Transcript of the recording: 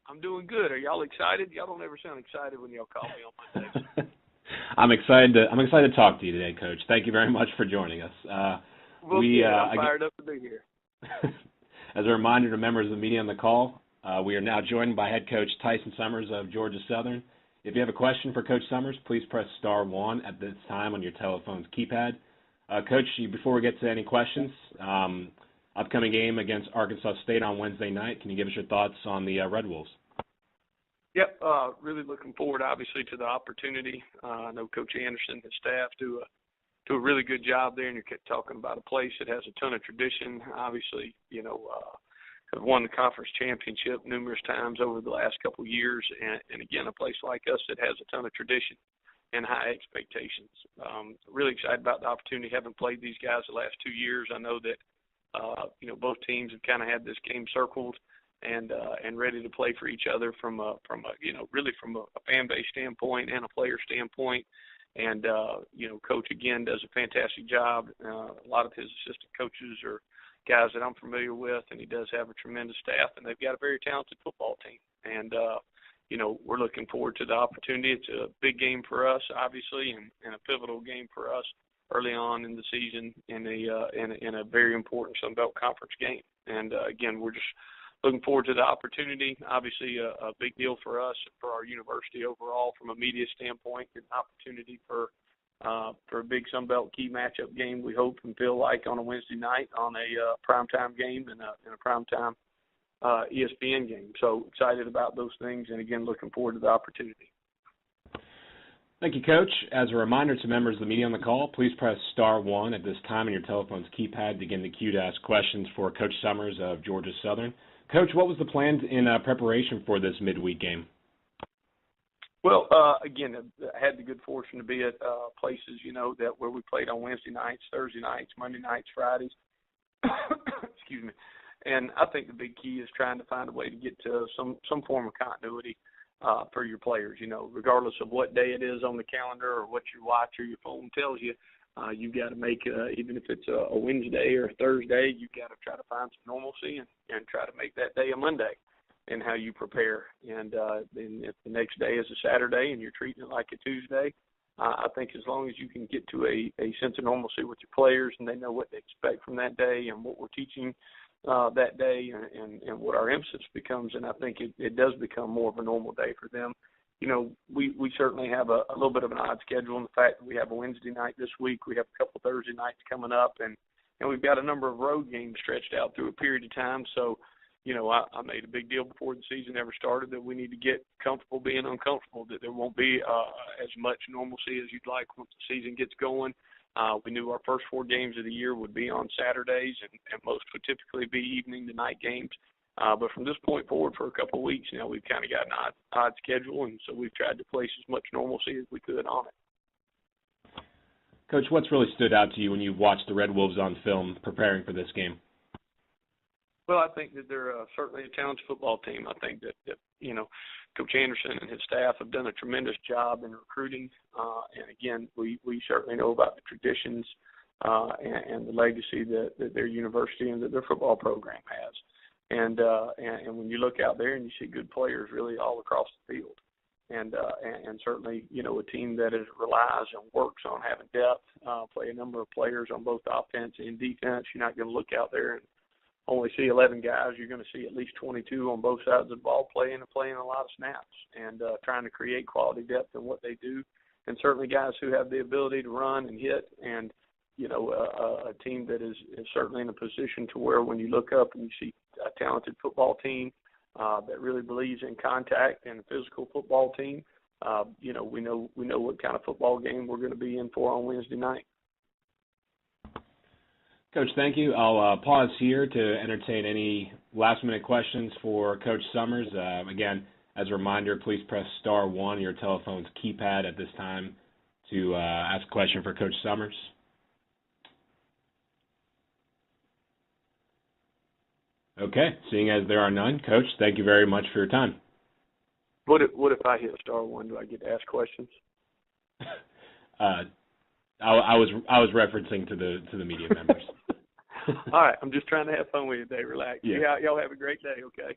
I'm doing good. Are y'all excited? Y'all don't ever sound excited when y'all call me on Mondays. I'm excited to talk to you today, Coach. Thank you very much for joining us. I'm fired up to be here. As a reminder to members of the media on the call, we are now joined by head coach Tyson Summers of Georgia Southern. If you have a question for Coach Summers, please press star 1 at this time on your telephone's keypad. Coach, before we get to any questions, upcoming game against Arkansas State on Wednesday night, can you give us your thoughts on the Red Wolves? Yep, really looking forward, obviously, to the opportunity. I know Coach Anderson and his staff do a really good job there, and you're talking about a place that has a ton of tradition. Obviously, have won the conference championship numerous times over the last couple of years, and again, a place like us that has a ton of tradition and high expectations. Really excited about the opportunity. Haven't played these guys the last 2 years. I know that both teams have kind of had this game circled and ready to play for each other from a fan base standpoint and a player standpoint. And Coach again does a fantastic job. A lot of his assistant coaches are guys that I'm familiar with, and he does have a tremendous staff, and they've got a very talented football team. And we're looking forward to the opportunity. It's a big game for us, obviously, and a pivotal game for us early on in the season in a very important Sun Belt Conference game. And again, we're just looking forward to the opportunity. Obviously, a big deal for us, for our university overall, from a media standpoint, an opportunity for a big Sun Belt key matchup game. We hope and feel like on a Wednesday night on a primetime game and a primetime ESPN game. So excited about those things, and again, looking forward to the opportunity. Thank you, Coach. As a reminder to members of the media on the call, please press star 1 at this time on your telephone's keypad to get in the queue to ask questions for Coach Summers of Georgia Southern. Coach, what was the plan in preparation for this midweek game? Well, again, I had the good fortune to be at places, that where we played on Wednesday nights, Thursday nights, Monday nights, Fridays. Excuse me. And I think the big key is trying to find a way to get to some form of continuity for your players, regardless of what day it is on the calendar or what your watch or your phone tells you. You've got to make, even if it's a Wednesday or a Thursday, you've got to try to find some normalcy and try to make that day a Monday in how you prepare. And if the next day is a Saturday and you're treating it like a Tuesday, I think as long as you can get to a sense of normalcy with your players and they know what they expect from that day and what we're teaching that day and what our emphasis becomes, and I think it does become more of a normal day for them. We certainly have a little bit of an odd schedule in the fact that we have a Wednesday night this week. We have a couple Thursday nights coming up, and we've got a number of road games stretched out through a period of time. So, I made a big deal before the season ever started that we need to get comfortable being uncomfortable, that there won't be as much normalcy as you'd like once the season gets going. We knew our first 4 games of the year would be on Saturdays, and most would typically be evening to night games. But from this point forward for a couple of weeks now, we've kind of got an odd schedule, and so we've tried to place as much normalcy as we could on it. Coach, what's really stood out to you when you've watched the Red Wolves on film preparing for this game? Well, I think that they're certainly a talented football team. I think that Coach Anderson and his staff have done a tremendous job in recruiting. And, again, we certainly know about the traditions and the legacy that their university and that their football program has. And when you look out there and you see good players really all across the field. And certainly, a team that relies and works on having depth, play a number of players on both offense and defense. You're not going to look out there and only see 11 guys. You're going to see at least 22 on both sides of the ball playing a lot of snaps and trying to create quality depth in what they do. And certainly guys who have the ability to run and hit, and, a team that is certainly in a position to where when you look up and you see a talented football team that really believes in contact and a physical football team, we know what kind of football game we're going to be in for on Wednesday night. Coach, thank you. I'll pause here to entertain any last-minute questions for Coach Summers. Again, as a reminder, please press star 1 on your telephone's keypad at this time to ask a question for Coach Summers. Okay, seeing as there are none, Coach, thank you very much for your time. What if I hit star 1? Do I get to ask questions? I was referencing to the media members. All right, I'm just trying to have fun with you today. Relax. Yeah. Y'all have a great day, okay?